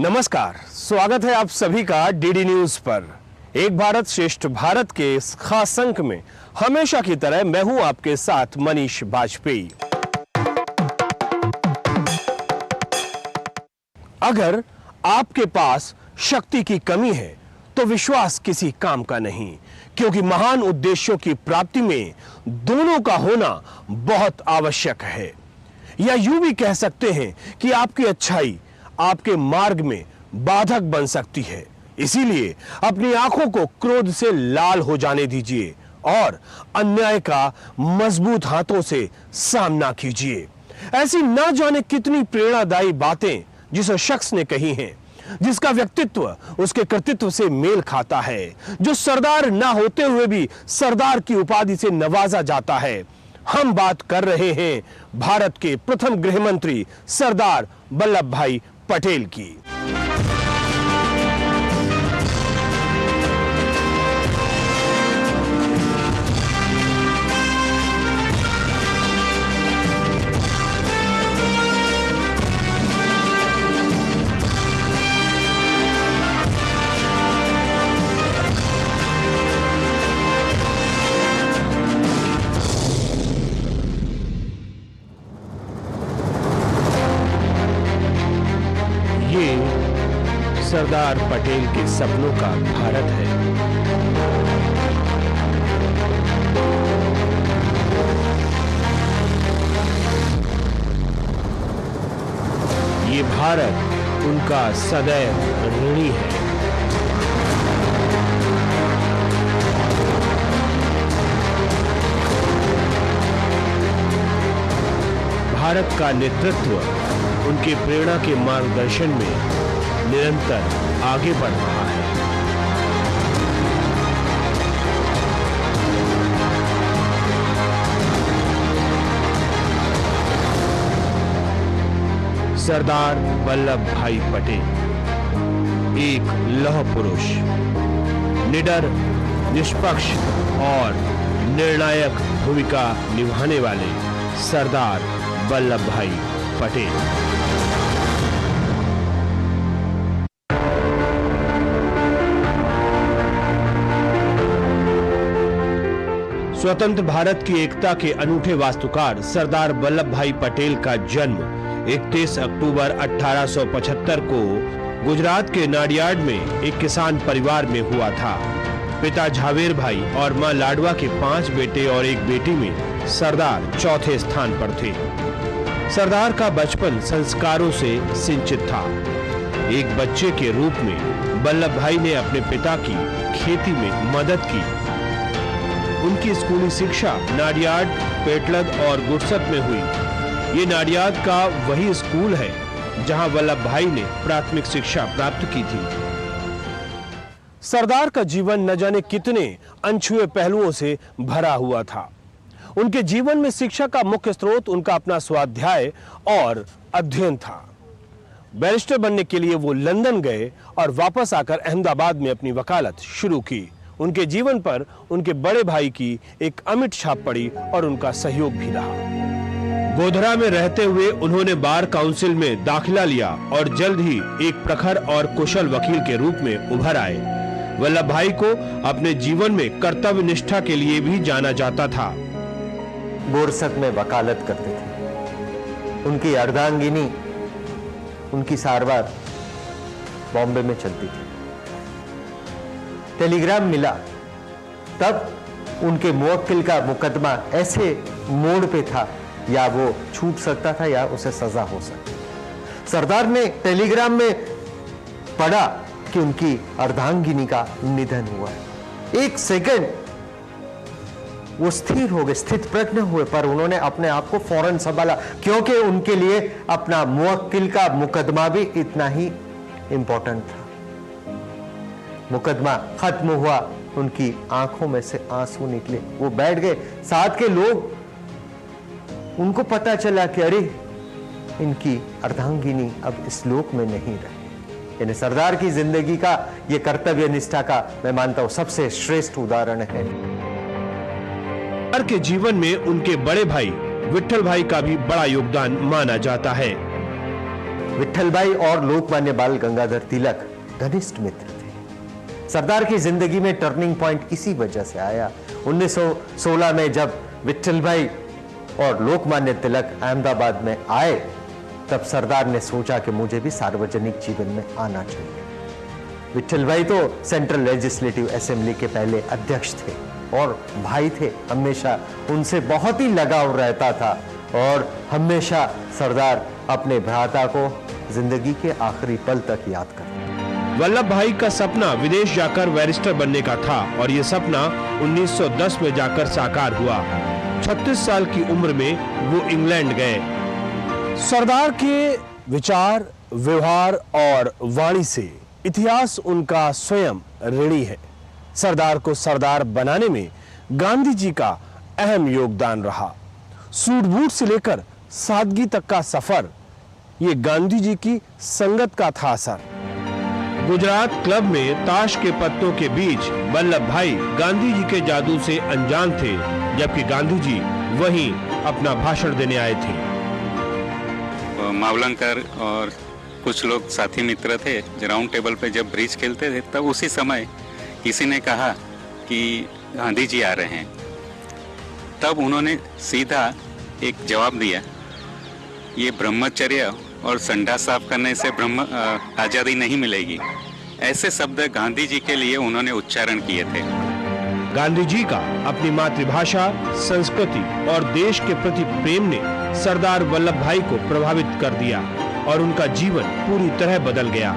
नमस्कार, स्वागत है आप सभी का डीडी न्यूज पर। एक भारत श्रेष्ठ भारत के इस खास अंक में हमेशा की तरह मैं हूं आपके साथ मनीष बाजपेयी। अगर आपके पास शक्ति की कमी है तो विश्वास किसी काम का नहीं, क्योंकि महान उद्देश्यों की प्राप्ति में दोनों का होना बहुत आवश्यक है। या यूं भी कह सकते हैं कि आपकी अच्छाई आपके मार्ग में बाधक बन सकती है। इसीलिए अपनी आंखों को क्रोध से लाल हो जाने दीजिए और अन्याय का मजबूत हाथों से सामना कीजिए। ऐसी ना जाने कितनी प्रेरणादायी बातें जिस शख्स ने कही हैं, जिसका व्यक्तित्व उसके कृतित्व से मेल खाता है, जो सरदार ना होते हुए भी सरदार की उपाधि से नवाजा जाता है। हम बात कर रहे हैं भारत के प्रथम गृह मंत्री सरदार वल्लभ भाई पटेल की। सरदार पटेल के सपनों का भारत है। ये भारत उनका सदैव ऋणी है। भारत का नेतृत्व उनके प्रेरणा के मार्गदर्शन में निरंतर आगे बढ़ रहा है। सरदार वल्लभ भाई पटेल एक लौह पुरुष, निडर, निष्पक्ष और निर्णायक भूमिका निभाने वाले सरदार वल्लभ भाई पटेल। स्वतंत्र भारत की एकता के अनूठे वास्तुकार सरदार वल्लभ भाई पटेल का जन्म 31 अक्टूबर 1875 को गुजरात के नाडियाड में एक किसान परिवार में हुआ था। पिता झावेर भाई और मां लाडवा के 5 बेटे और एक बेटी में सरदार चौथे स्थान पर थे। सरदार का बचपन संस्कारों से सिंचित था। एक बच्चे के रूप में वल्लभ भाई ने अपने पिता की खेती में मदद की। उनकी स्कूली शिक्षा नाडियाड, पेटलद और गुरसत में हुई। ये नाडियाड का वही स्कूल है जहां वल्लभ भाई ने प्राथमिक शिक्षा प्राप्त की थी। सरदार का जीवन न जाने कितने अनछुए पहलुओं से भरा हुआ था। उनके जीवन में शिक्षा का मुख्य स्रोत उनका अपना स्वाध्याय और अध्ययन था। बैरिस्टर बनने के लिए वो लंदन गए और वापस आकर अहमदाबाद में अपनी वकालत शुरू की। उनके जीवन पर उनके बड़े भाई की एक अमिट छाप पड़ी और उनका सहयोग भी रहा। गोधरा में रहते हुए उन्होंने बार काउंसिल में दाखिला लिया और जल्द ही एक प्रखर और कुशल वकील के रूप में उभर आए। वल्लभ भाई को अपने जीवन में कर्तव्य निष्ठा के लिए भी जाना जाता था। बोरसत में वकालत करते थे। उनकी अर्धांगिनी, उनकी सारवार बॉम्बे में चलती थी। टेलीग्राम मिला तब उनके मुवक्किल का मुकदमा ऐसे मोड़ पे था, या वो छूट सकता था या उसे सजा हो सकती। सरदार ने टेलीग्राम में पढ़ा कि उनकी अर्धांगिनी का निधन हुआ है। एक सेकंड वो स्थिर हो गए, स्थित प्रज्ञ हुए, पर उन्होंने अपने आप को फौरन संभाला, क्योंकि उनके लिए अपना मुवक्किल का मुकदमा भी इतना ही इंपॉर्टेंट था। मुकदमा खत्म हुआ, उनकी आंखों में से आंसू निकले, वो बैठ गए। साथ के लोग, उनको पता चला कि अरे इनकी अर्धांगिनी अब इस लोक में नहीं रही। यानी सरदार की जिंदगी का ये कर्तव्य निष्ठा का मैं मानता हूं सबसे श्रेष्ठ उदाहरण है। सरदार के जीवन में उनके बड़े भाई विट्ठल भाई का भी बड़ा योगदान माना जाता है। विट्ठलभाई और लोकमान्य बाल गंगाधर तिलक घनिष्ठ मित्र थे। सरदार की जिंदगी में टर्निंग पॉइंट इसी वजह से आया। 1916 में जब विट्ठलभाई और लोकमान्य तिलक अहमदाबाद में आए, तब सरदार ने सोचा कि मुझे भी सार्वजनिक जीवन में आना चाहिए। विट्ठलभाई तो सेंट्रल लेजिस्लेटिव असेंबली के पहले अध्यक्ष थे और भाई थे। हमेशा उनसे बहुत ही लगाव रहता था और हमेशा सरदार अपने भ्राता को जिंदगी के आखिरी पल तक याद करते। वल्लभ भाई का सपना विदेश जाकर बैरिस्टर बनने का था और यह सपना 1910 में जाकर साकार हुआ। 36 साल की उम्र में वो इंग्लैंड गए। सरदार के विचार, व्यवहार और वाणी से इतिहास उनका स्वयं ऋणी है। सरदार को सरदार बनाने में गांधी जी का अहम योगदान रहा। सूट बूट से लेकर सादगी तक का सफर, ये गांधी जी की संगत का था असर। गुजरात क्लब में ताश के पत्तों के बीच वल्लभ भाई गांधी जी के जादू से अनजान थे, जबकि गांधी जी वहीं अपना भाषण देने आए थे। मावलंकर और कुछ लोग साथी मित्र थे, राउंड टेबल पे जब ब्रिज खेलते थे, तब उसी समय किसी ने कहा कि गांधी जी आ रहे हैं। तब उन्होंने सीधा एक जवाब दिया, ये ब्रह्मचर्य और संडा साफ करने से आज़ादी नहीं मिलेगी। ऐसे शब्द गांधी जी के लिए उन्होंने उच्चारण किए थे। गांधी जी का अपनी मातृभाषा, संस्कृति और देश के प्रति प्रेम ने सरदार वल्लभ भाई को प्रभावित कर दिया और उनका जीवन पूरी तरह बदल गया।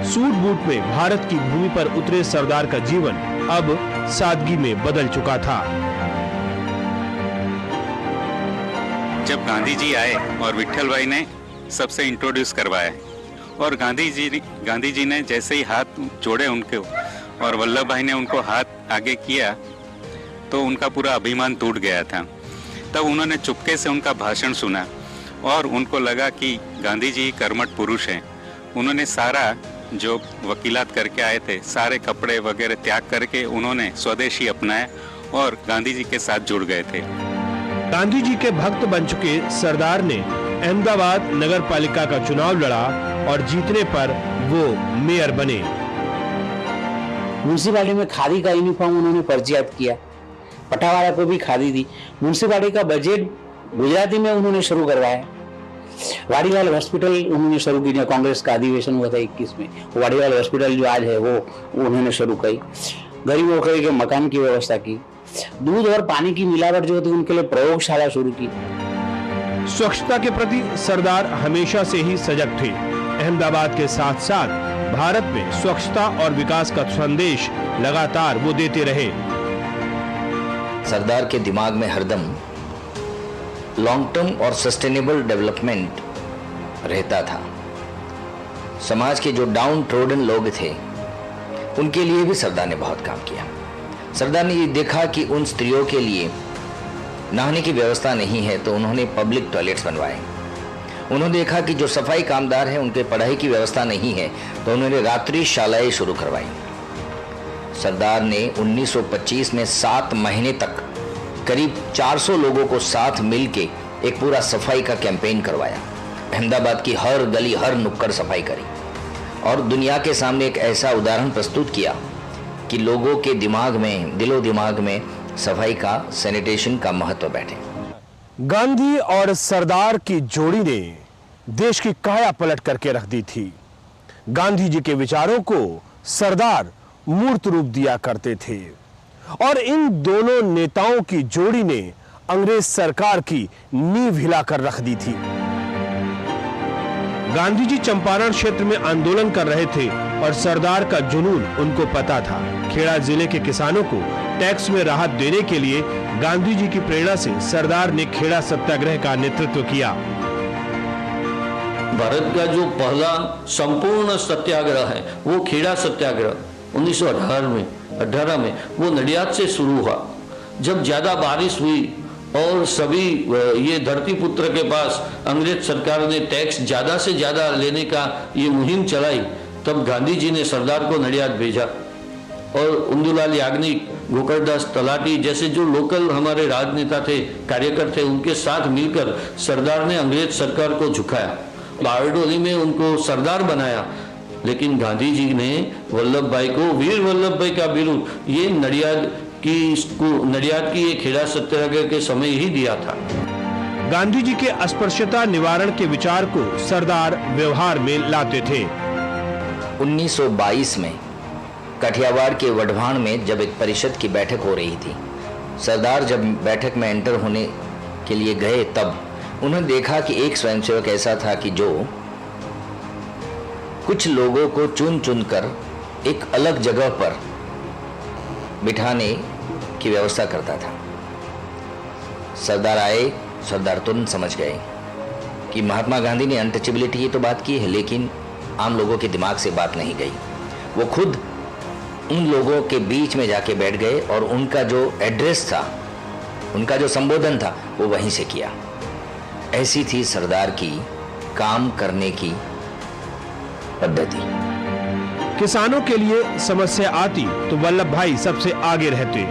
सूट बूट में भारत की भूमि पर उतरे सरदार का जीवन अब सादगी में बदल चुका था। जब गांधी जी आए और विट्ठल भाई ने सबसे इंट्रोड्यूस करवाया और गांधी जी ने जैसे ही हाथ जोड़े उनके और वल्लभ भाई ने उनको हाथ आगे किया तो उनका पूरा अभिमान टूट गया था। तब उन्होंने चुपके से उनका भाषण सुना और उनको लगा कि गांधी जी कर्मठ पुरुष हैं। उन्होंने सारा जो वकीलात करके आए थे, सारे कपड़े वगैरह त्याग करके उन्होंने स्वदेशी अपनाया और गांधी जी के साथ जुड़ गए थे। गांधी जी के भक्त बन चुके सरदार ने अहमदाबाद नगर पालिका का चुनाव लड़ा और जीतने पर वो मेयर बने। म्यूनसिपालिटी में खादी का यूनिफॉर्म उन्होंने फर्जियात किया, पटावाला को भी खादी दी। म्यूनसिपालिटी का बजट गुजराती में उन्होंने शुरू करवाया। वाड़ीलाल हॉस्पिटल उन्होंने शुरू की, कांग्रेस का अधिवेशन हुआ था 21 में, वाड़ीलाल हॉस्पिटल जो आज है वो उन्होंने शुरू की। गरीबों के मकान की व्यवस्था की। दूध और पानी की मिलावट जो थी उनके लिए प्रयोगशाला शुरू की। स्वच्छता के प्रति सरदार हमेशा से ही सजग थे। अहमदाबाद के साथ साथ भारत में स्वच्छता और विकास का संदेश लगातार वो देते रहे। सरदार के दिमाग में हरदम लॉन्ग टर्म और सस्टेनेबल डेवलपमेंट रहता था। समाज के जो डाउन ट्रोडन लोग थे उनके लिए भी सरदार ने बहुत काम किया। सरदार ने ये देखा कि उन स्त्रियों के लिए नहाने की व्यवस्था नहीं है तो उन्होंने पब्लिक टॉयलेट्स बनवाए। उन्होंने देखा कि जो सफाई कामदार हैं उनके पढ़ाई की व्यवस्था नहीं है तो उन्होंने रात्रि शालाएं शुरू करवाई। सरदार ने 1925 में 7 महीने तक करीब 400 लोगों को साथ मिलके एक पूरा सफाई का कैंपेन करवाया। अहमदाबाद की हर गली हर नुक्कड़ सफाई करी और दुनिया के सामने एक ऐसा उदाहरण प्रस्तुत किया कि लोगों के दिमाग में, दिलो दिमाग में सफाई का, सैनिटेशन का महत्व बैठे। गांधी और सरदार की जोड़ी ने देश की काया पलट करके रख दी थी। गांधी जी के विचारों को सरदार मूर्त रूप दिया करते थे और इन दोनों नेताओं की जोड़ी ने अंग्रेज सरकार की नींव हिलाकर रख दी थी। गांधी जी चंपारण क्षेत्र में आंदोलन कर रहे थे और सरदार का जुनून उनको पता था। खेड़ा जिले के किसानों को टैक्स में राहत देने के लिए गांधी जी की प्रेरणा से सरदार ने खेड़ा सत्याग्रह का नेतृत्व किया। भारत का जो पहला संपूर्ण सत्याग्रह है वो खेड़ा सत्याग्रह 1918 में वो नडियाद से शुरू हुआ। जब ज्यादा बारिश हुई और सभी ये धरती पुत्र के पास अंग्रेज सरकार ने टैक्स ज्यादा से ज्यादा लेने का ये मुहिम चलाई, तब गांधी जी ने सरदार को नडियाद भेजा और उंदुलाल याग्निक, गोकर्णदास तलाटी जैसे जो लोकल हमारे राजनेता थे, कार्यकर्ता थे, उनके साथ मिलकर सरदार ने अंग्रेज सरकार को झुकाया बारडोली में उनको सरदार बनाया, लेकिन गांधी जी ने वल्लभ भाई को वीर वल्लभ भाई का बिरुद ये नडियाद की ये खेड़ा सत्याग्रह के समय ही दिया था। गांधी जी के अस्पृश्यता निवारण के विचार को सरदार व्यवहार में लाते थे। 1922 में कठियावाड़ के वढवाण में जब एक परिषद की बैठक हो रही थी, सरदार जब बैठक में एंटर होने के लिए गए तब उन्होंने देखा कि एक स्वयंसेवक ऐसा था कि जो कुछ लोगों को चुन चुन कर एक अलग जगह पर बिठाने की व्यवस्था करता था। सरदार आए, सरदार तुरंत समझ गए कि महात्मा गांधी ने अनटचेबिलिटी की तो बात की है, लेकिन आम लोगों के दिमाग से बात नहीं गई। वो खुद उन लोगों के बीच में जाके बैठ गए और उनका जो एड्रेस था, उनका जो संबोधन था, वो वहीं से किया। ऐसी थी सरदार की काम करने की पद्धति। किसानों के लिए समस्या आती तो वल्लभ भाई सबसे आगे रहते।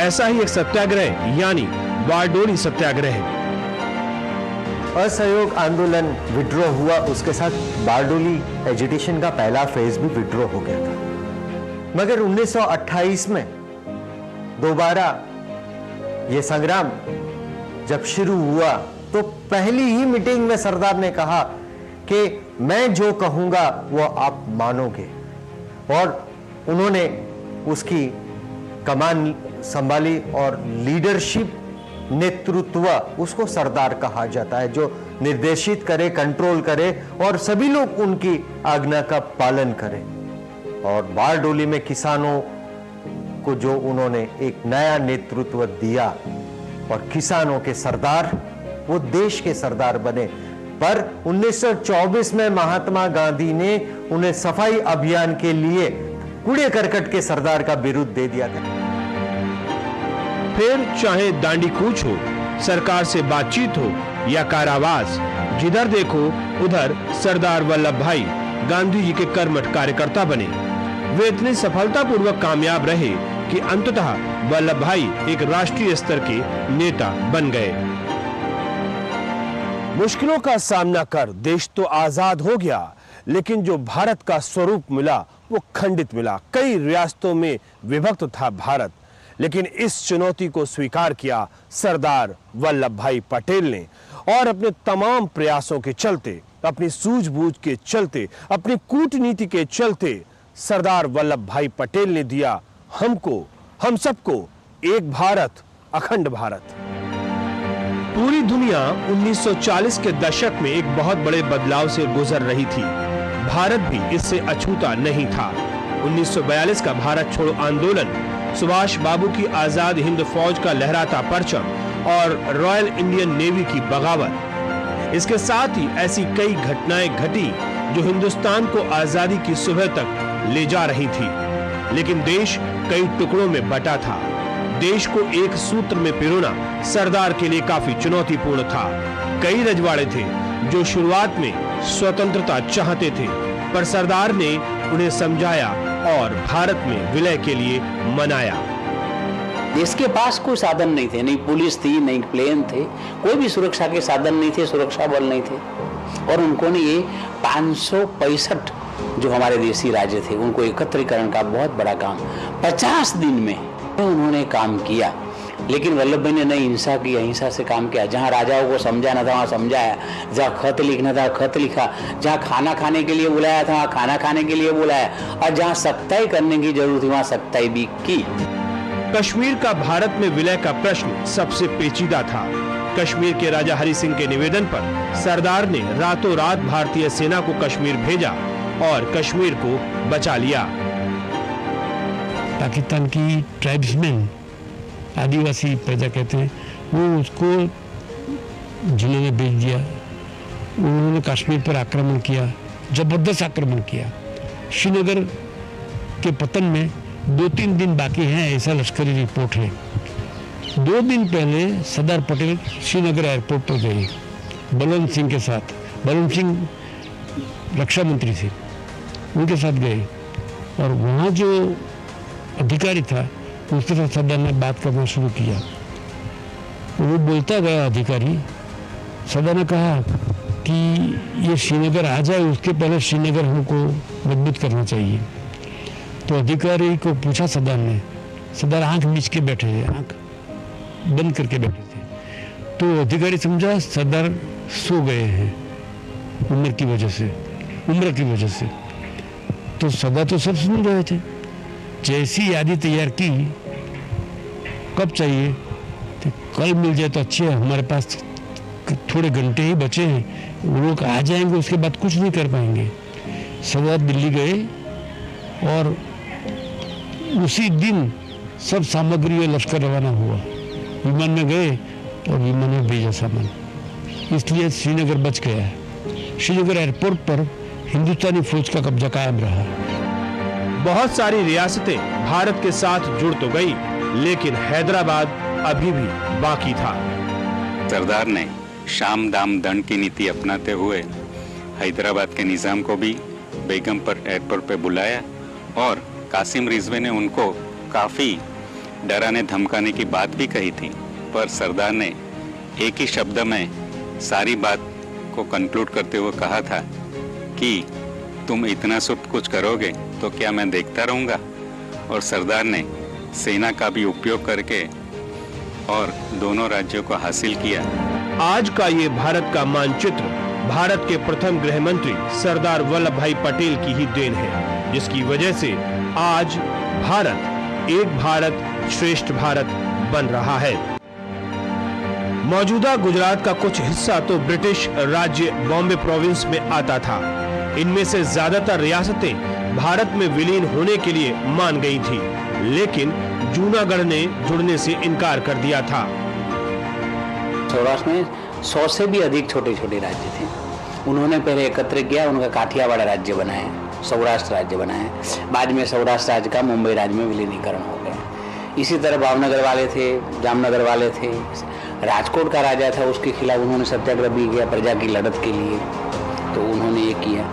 ऐसा ही एक सत्याग्रह यानी बारडोली सत्याग्रह है। असहयोग आंदोलन विड्रॉ हुआ, उसके साथ बारडोली एजिटेशन का पहला फेज भी विड्रॉ हो गया था। मगर 1928 में दोबारा ये संग्राम जब शुरू हुआ तो पहली ही मीटिंग में सरदार ने कहा कि मैं जो कहूंगा वो आप मानोगे, और उन्होंने उसकी कमान संभाली और लीडरशिप, नेतृत्व, उसको सरदार कहा जाता है, जो निर्देशित करे, कंट्रोल करे और सभी लोग उनकी आज्ञा का पालन करें। और बारडोली में किसानों को जो उन्होंने एक नया नेतृत्व दिया और किसानों के सरदार वो देश के सरदार बने। पर 1924 में महात्मा गांधी ने उन्हें सफाई अभियान के लिए कूड़े करकट के सरदार का बिरुद दे दिया था। फिर चाहे दांडी कूच हो, सरकार से बातचीत हो या कारावास, जिधर देखो उधर सरदार वल्लभ भाई गांधी जी के कर्मठ कार्यकर्ता बने। वे इतने सफलतापूर्वक कामयाब रहे कि अंततः वल्लभ भाई एक राष्ट्रीय स्तर के नेता बन गए। मुश्किलों का सामना कर देश तो आजाद हो गया, लेकिन जो भारत का स्वरूप मिला वो खंडित मिला। कई रियासतों में विभक्त था भारत, लेकिन इस चुनौती को स्वीकार किया सरदार वल्लभ भाई पटेल ने, और अपने तमाम प्रयासों के चलते, अपनी सूझबूझ के चलते, अपनी कूटनीति के चलते सरदार वल्लभ भाई पटेल ने दिया हमको, हम सबको एक भारत, अखंड भारत। पूरी दुनिया 1940 के दशक में एक बहुत बड़े बदलाव से गुजर रही थी। भारत भी इससे अछूता नहीं था। 1942 का भारत छोड़ो आंदोलन, सुभाष बाबू की आजाद हिंद फौज का लहराता परचम और रॉयल इंडियन नेवी की बगावत, इसके साथ ही ऐसी कई घटनाएं घटी जो हिंदुस्तान को आजादी की सुबह तक ले जा रही थी। लेकिन देश कई टुकड़ों में बटा था। देश को एक सूत्र में पिरोना सरदार के लिए काफी चुनौतीपूर्ण था। कई रजवाड़े थे जो शुरुआत में स्वतंत्रता चाहते थे, पर सरदार ने उन्हें समझाया और भारत में विलय के लिए मनाया। देश के पास कोई साधन नहीं थे, नहीं पुलिस थी, नहीं प्लेन थे, कोई भी सुरक्षा के साधन नहीं थे, सुरक्षा बल नहीं थे। और उनको ने ये 565 जो हमारे देसी राजे थे उनको एकत्रीकरण का बहुत बड़ा काम 50 दिन में उन्होंने काम किया। लेकिन वल्लभ भाई ने नहीं हिंसा की, अहिंसा से काम किया। जहाँ राजाओं को समझाना था वहाँ समझाया, जहाँ खत लिखना था खत लिखा, जहाँ खाना खाने के लिए बुलाया था वहाँ खाना खाने के लिए बुलाया, और जहाँ सख्ताई करने की जरूरत थी वहाँ सख्ताई भी की। कश्मीर का भारत में विलय का प्रश्न सबसे पेचीदा था। कश्मीर के राजा हरि सिंह के निवेदन पर सरदार ने रातों रात भारतीय सेना को कश्मीर भेजा और कश्मीर को बचा लिया। पाकिस्तान की ट्राइब्समैन, आदिवासी प्रजा कहते हैं, वो उसको जिले में भेज दिया। उन्होंने कश्मीर पर आक्रमण किया, जबरदस्त आक्रमण किया। श्रीनगर के पतन में 2-3 दिन बाकी हैं ऐसा लश्करी रिपोर्ट है। 2 दिन पहले सरदार पटेल श्रीनगर एयरपोर्ट पर गए बलवंत सिंह के साथ। बलवंत सिंह रक्षा मंत्री थे, उनके साथ गए और वहाँ जो अधिकारी था उसके साथ सरदार ने बात करना शुरू किया। वो बोलता गया अधिकारी, सरदार ने कहा कि ये श्रीनगर आ जाए, उसके पहले श्रीनगर हमको मजबूत करना चाहिए। तो अधिकारी को पूछा सरदार ने, सरदार आंख मीच के बैठे थे, आंख बंद करके बैठे थे। तो अधिकारी समझा सरदार सो गए हैं उम्र की वजह से। तो सरदार तो सब सुन रहे थे। जैसी यादी तैयार की, कब चाहिए, तो कल मिल जाए तो अच्छे है, हमारे पास थोड़े घंटे ही बचे हैं, वो लोग आ जाएंगे, उसके बाद कुछ नहीं कर पाएंगे। सरदार दिल्ली गए और उसी दिन सब सामग्री और लश्कर रवाना हुआ। विमान में गए और विमान में भेजा सामान, इसलिए श्रीनगर बच गया है। श्रीनगर एयरपोर्ट पर हिंदुस्तानी फौज का कब्जा कायम रहा। बहुत सारी रियासतें भारत के साथ जुड़ तो गई, लेकिन हैदराबाद अभी भी बाकी था। सरदार ने शाम दाम दंड की नीति अपनाते हुए हैदराबाद के निजाम को भी बेगमपुर एयरपोर्ट पे बुलाया और कासिम रिजवी ने उनको काफी डराने धमकाने की बात भी कही थी, पर सरदार ने एक ही शब्द में सारी बात को कंक्लूड करते हुए कहा था कि तुम इतना सब कुछ करोगे तो क्या मैं देखता रहूंगा। और सरदार ने सेना का भी उपयोग करके और दोनों राज्यों को हासिल किया। आज का ये भारत का मानचित्र भारत के प्रथम गृह मंत्री सरदार वल्लभ भाई पटेल की ही देन है, जिसकी वजह से आज भारत एक भारत श्रेष्ठ भारत बन रहा है। मौजूदा गुजरात का कुछ हिस्सा तो ब्रिटिश राज्य बॉम्बे प्रोविंस में आता था। इनमें से ज्यादातर रियासतें भारत में विलीन होने के लिए मान गई थी, लेकिन जूनागढ़ ने जुड़ने से इनकार कर दिया था। सौराष्ट्र में 100 से भी अधिक छोटे छोटे राज्य थे। उन्होंने पहले एकत्र किया, उनका काठियावाड़ राज्य बनाया, सौराष्ट्र राज्य बनाया। बाद में सौराष्ट्र राज्य का मुंबई राज्य में विलीनीकरण हो गया। इसी तरह भावनगर वाले थे, जामनगर वाले थे, राजकोट का राजा था, उसके खिलाफ उन्होंने सत्याग्रह भी किया प्रजा की लड़त के लिए, तो उन्होंने ये किया।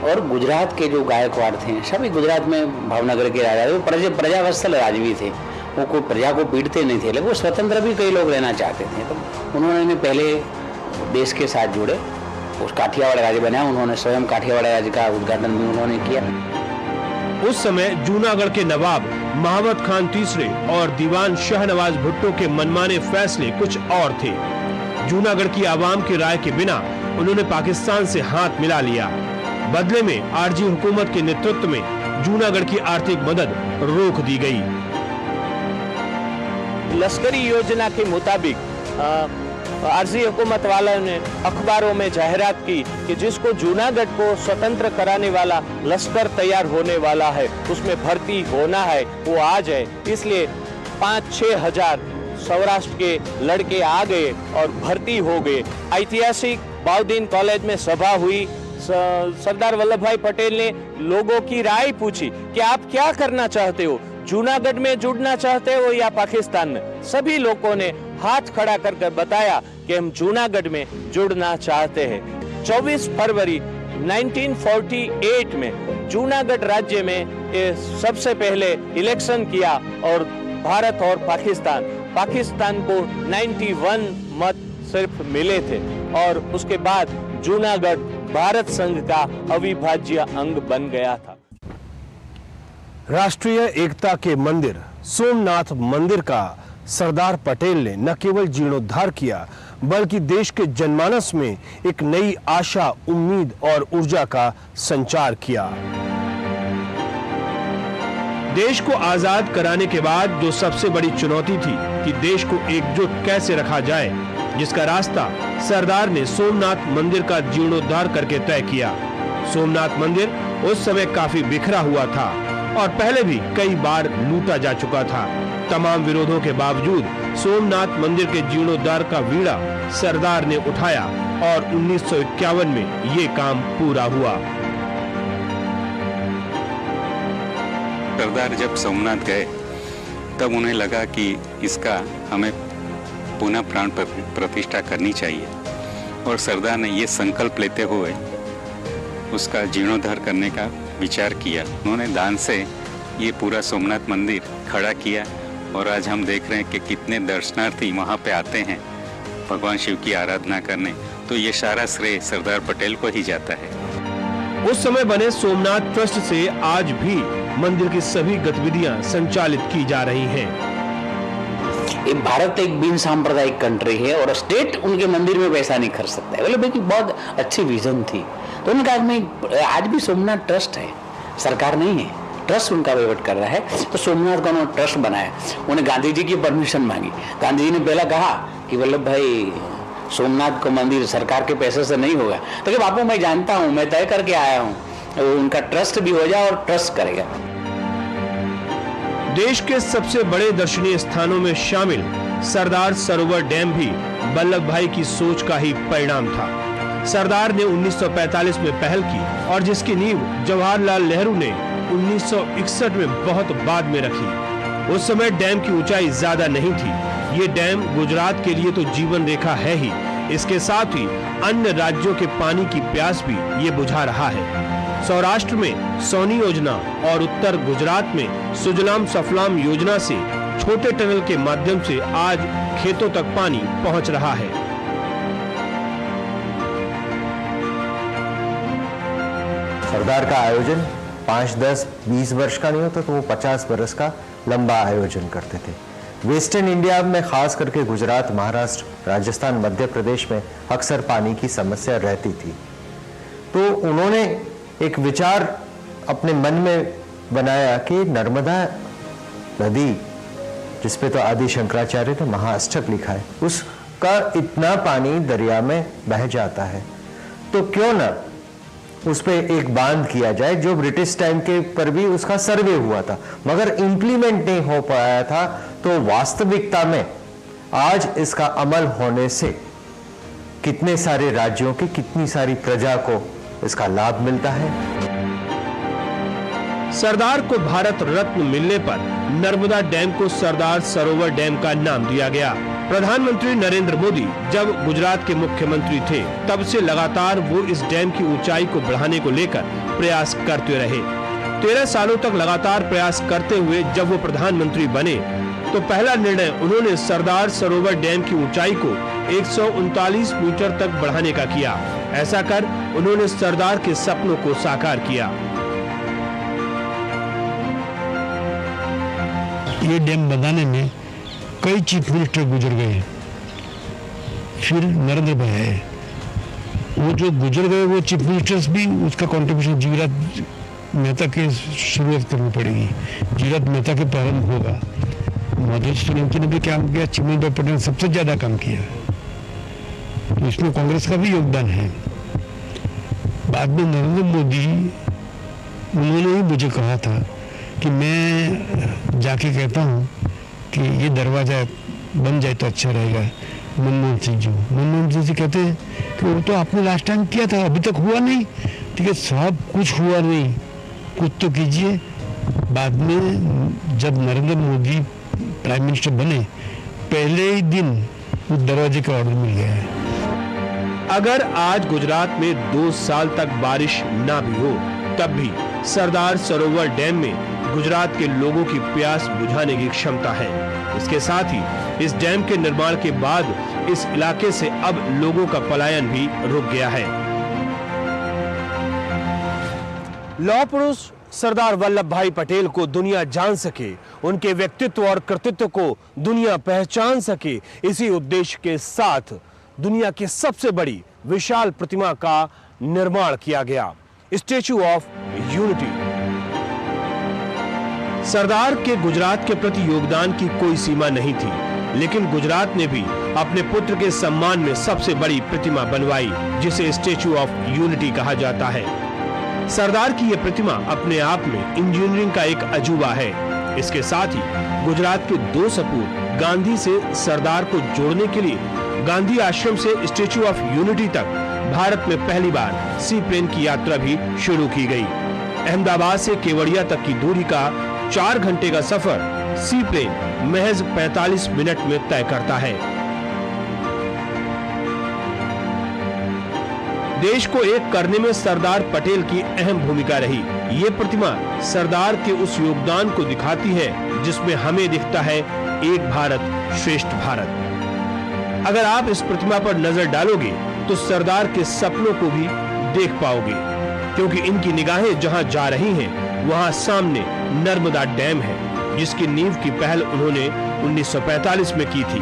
और गुजरात के जो गायकवाड़ थे, सभी गुजरात में भावनगर के राजा थे, प्रजावत्सल राजवी थे, वो कोई प्रजा को पीटते नहीं थे, लेकिन वो स्वतंत्र भी कई लोग रहना चाहते थे। तो उन्होंने पहले देश के साथ जुड़े, उस काठियावाड़ राज्य बनाया। उन्होंने स्वयं काठियावाड़ राज्य का उद्घाटन भी उन्होंने किया। उस समय जूनागढ़ के नवाब महामद खान तीसरे और दीवान शाहनवाज भुट्टो के मनमाने फैसले कुछ और थे। जूनागढ़ की आवाम की राय के बिना उन्होंने पाकिस्तान से हाथ मिला लिया। बदले में आरजी हुकूमत के नेतृत्व में जूनागढ़ की आर्थिक मदद रोक दी गई। लश्करी योजना के मुताबिक आरजी हुकूमत वालों ने अखबारों में जाहिरात की कि जिसको जूनागढ़ को स्वतंत्र कराने वाला लश्कर तैयार होने वाला है, उसमें भर्ती होना है, वो आ जाए। इसलिए 5-6 हजार सौराष्ट्र के लड़के आ गए और भर्ती हो गए। ऐतिहासिक बाउद्दीन कॉलेज में सभा हुई। सरदार वल्लभ भाई पटेल ने लोगों की राय पूछी कि आप क्या करना चाहते हो, जूनागढ़ में जुड़ना चाहते हो या पाकिस्तान में। सभी लोगों ने हाथ खड़ा करके बताया कि हम जूनागढ़ में जुड़ना चाहते हैं। 24 फरवरी 1948 में जूनागढ़ राज्य में सबसे पहले इलेक्शन किया और भारत और पाकिस्तान को 91 मत सिर्फ मिले थे और उसके बाद जूनागढ़ भारत संघ का अविभाज्य अंग बन गया था। राष्ट्रीय एकता के मंदिर सोमनाथ मंदिर का सरदार पटेल ने न केवल जीर्णोद्धार किया, बल्कि देश के जनमानस में एक नई आशा, उम्मीद और ऊर्जा का संचार किया। देश को आजाद कराने के बाद जो सबसे बड़ी चुनौती थी कि देश को एकजुट कैसे रखा जाए, जिसका रास्ता सरदार ने सोमनाथ मंदिर का जीर्णोद्धार करके तय किया। सोमनाथ मंदिर उस समय काफी बिखरा हुआ था और पहले भी कई बार लूटा जा चुका था। तमाम विरोधों के बावजूद सोमनाथ मंदिर के जीर्णोद्धार का बीड़ा सरदार ने उठाया और 1951 में ये काम पूरा हुआ। सरदार जब सोमनाथ गए तब उन्हें लगा कि इसका हमें पुनः प्राण प्रतिष्ठा करनी चाहिए और सरदार ने ये संकल्प लेते हुए उसका जीर्णोद्धार करने का विचार किया। उन्होंने दान से ये पूरा सोमनाथ मंदिर खड़ा किया और आज हम देख रहे हैं कि कितने दर्शनार्थी वहाँ पे आते हैं भगवान शिव की आराधना करने, तो ये सारा श्रेय सरदार पटेल को ही जाता है। उस समय बने सोमनाथ ट्रस्ट से आज भी मंदिर की सभी गतिविधियां संचालित की जा रही हैं। ये भारत एक बिन सांप्रदायिक कंट्री है और स्टेट उनके मंदिर में पैसा नहीं खर्च सकता है। बोले बहुत अच्छी विजन थी, तो उन्होंने कहा आज भी सोमनाथ ट्रस्ट है, सरकार नहीं है, ट्रस्ट उनका वहीवट कर रहा है। तो सोमनाथ का उन्होंने ट्रस्ट बनाया, उन्हें गांधी जी की परमिशन मांगी। गांधी जी ने पहला कहा कि वल्लभ भाई सोमनाथ को मंदिर सरकार के पैसे से नहीं होगा, तो कि बापू मैं जानता हूं, मैं तय करके आया हूं, उनका ट्रस्ट भी हो जाए और ट्रस्ट करेगा। देश के सबसे बड़े दर्शनीय स्थानों में शामिल सरदार सरोवर डैम भी वल्लभ भाई की सोच का ही परिणाम था। सरदार ने 1945 में पहल की और जिसकी नींव जवाहरलाल नेहरू ने 1961 में बहुत बाद में रखी। उस समय डैम की ऊंचाई ज्यादा नहीं थी। ये डैम गुजरात के लिए तो जीवन रेखा है ही, इसके साथ ही अन्य राज्यों के पानी की प्यास भी ये बुझा रहा है। सौराष्ट्र में सोनी योजना और उत्तर गुजरात में सुजलाम सफलाम योजना से छोटे टनल के माध्यम से आज खेतों तक पानी पहुंच रहा है। सरदार का आयोजन 5, 10, 20 वर्ष का नहीं होता तो वो 50 वर्ष का लंबा आयोजन करते थे। वेस्टर्न इंडिया में खास करके गुजरात, महाराष्ट्र, राजस्थान, मध्य प्रदेश में अक्सर पानी की समस्या रहती थी। तो उन्होंने एक विचार अपने मन में बनाया कि नर्मदा नदी, जिसपे तो आदि शंकराचार्य ने महाअष्टक लिखा है, उसका इतना पानी दरिया में बह जाता है, तो क्यों ना उस पे एक बांध किया जाए। जो ब्रिटिश टाइम के पर भी उसका सर्वे हुआ था मगर इंप्लीमेंट नहीं हो पाया था। तो वास्तविकता में आज इसका अमल होने से कितने सारे राज्यों की, कितनी सारी प्रजा को इसका लाभ मिलता है। सरदार को भारत रत्न मिलने पर नर्मदा डैम को सरदार सरोवर डैम का नाम दिया गया। प्रधानमंत्री नरेंद्र मोदी जब गुजरात के मुख्यमंत्री थे तब से लगातार वो इस डैम की ऊंचाई को बढ़ाने को लेकर प्रयास करते रहे। 13 सालों तक लगातार प्रयास करते हुए जब वो प्रधानमंत्री बने तो पहला निर्णय उन्होंने सरदार सरोवर डैम की ऊंचाई को 139 मीटर तक बढ़ाने का किया। ऐसा कर उन्होंने सरदार के सपनों को साकार किया। ये डैम बनाने में कई चीफ मिनिस्टर गुजर गए, फिर नरेंद्र भाई है, वो जो गुजर गए वो चीफ मिनिस्टर्स भी उसका कंट्रीब्यूशन जीवराज मेहता के शुरुआत करनी पड़ेगी। जीवराज मेहता के प्रारंभ होगा। मधुसूदन सोलंकी ने भी काम किया, चिमन भाई पटेल ने सबसे ज्यादा काम किया, तो इसमें कांग्रेस का भी योगदान है। बाद में नरेंद्र मोदी, उन्होंने ही मुझे कहा था कि मैं जाके कहता हूँ कि ये दरवाजा बन जाए तो अच्छा रहेगा। मनमोहन सिंह जी कहते हैं कि वो तो आपने लास्ट टाइम किया था, अभी तक हुआ नहीं। ठीक है, सब कुछ हुआ नहीं, कुछ तो कीजिए। बाद में जब नरेंद्र मोदी प्राइम मिनिस्टर बने, पहले ही दिन उस दरवाजे का ऑर्डर मिल गया है। अगर आज गुजरात में 2 साल तक बारिश ना भी हो तब भी सरदार सरोवर डैम में गुजरात के लोगों की प्यास बुझाने की क्षमता है। इसके साथ ही इस डैम के निर्माण के बाद इस इलाके से अब लोगों का पलायन भी रुक गया है। लौह पुरुष सरदार वल्लभ भाई पटेल को दुनिया जान सके, उनके व्यक्तित्व और कृतित्व को दुनिया पहचान सके, इसी उद्देश्य के साथ दुनिया की सबसे बड़ी विशाल प्रतिमा का निर्माण किया गया, स्टैच्यू ऑफ यूनिटी। सरदार के गुजरात के प्रति योगदान की कोई सीमा नहीं थी, लेकिन गुजरात ने भी अपने पुत्र के सम्मान में सबसे बड़ी प्रतिमा बनवाई, जिसे स्टैच्यू ऑफ यूनिटी कहा जाता है। सरदार की यह प्रतिमा अपने आप में इंजीनियरिंग का एक अजूबा है। इसके साथ ही गुजरात के 2 सपूत गांधी से सरदार को जोड़ने के लिए गांधी आश्रम से स्टैच्यू ऑफ यूनिटी तक भारत में पहली बार सी प्लेन की यात्रा भी शुरू की गई। अहमदाबाद से केवड़िया तक की दूरी का 4 घंटे का सफर सी प्लेन महज 45 मिनट में तय करता है। देश को एक करने में सरदार पटेल की अहम भूमिका रही। ये प्रतिमा सरदार के उस योगदान को दिखाती है जिसमें हमें दिखता है एक भारत श्रेष्ठ भारत। अगर आप इस प्रतिमा पर नजर डालोगे तो सरदार के सपनों को भी देख पाओगे, क्योंकि इनकी निगाहें जहां जा रही हैं वहां सामने नर्मदा डैम है, जिसकी नींव की पहल उन्होंने 1945 में की थी।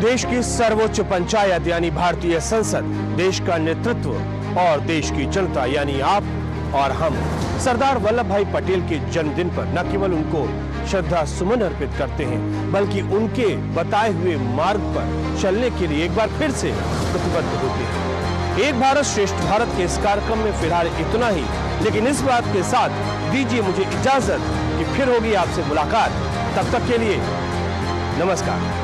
देश की सर्वोच्च पंचायत यानी भारतीय संसद, देश का नेतृत्व और देश की जनता यानी आप और हम सरदार वल्लभ भाई पटेल के जन्मदिन पर न केवल उनको श्रद्धा सुमन अर्पित करते हैं, बल्कि उनके बताए हुए मार्ग पर चलने के लिए एक बार फिर से प्रतिबद्ध होते हैं। एक भारत श्रेष्ठ भारत के इस कार्यक्रम में फिलहाल इतना ही, लेकिन इस बात के साथ दीजिए मुझे इजाजत कि फिर होगी आपसे मुलाकात। तब तक के लिए नमस्कार।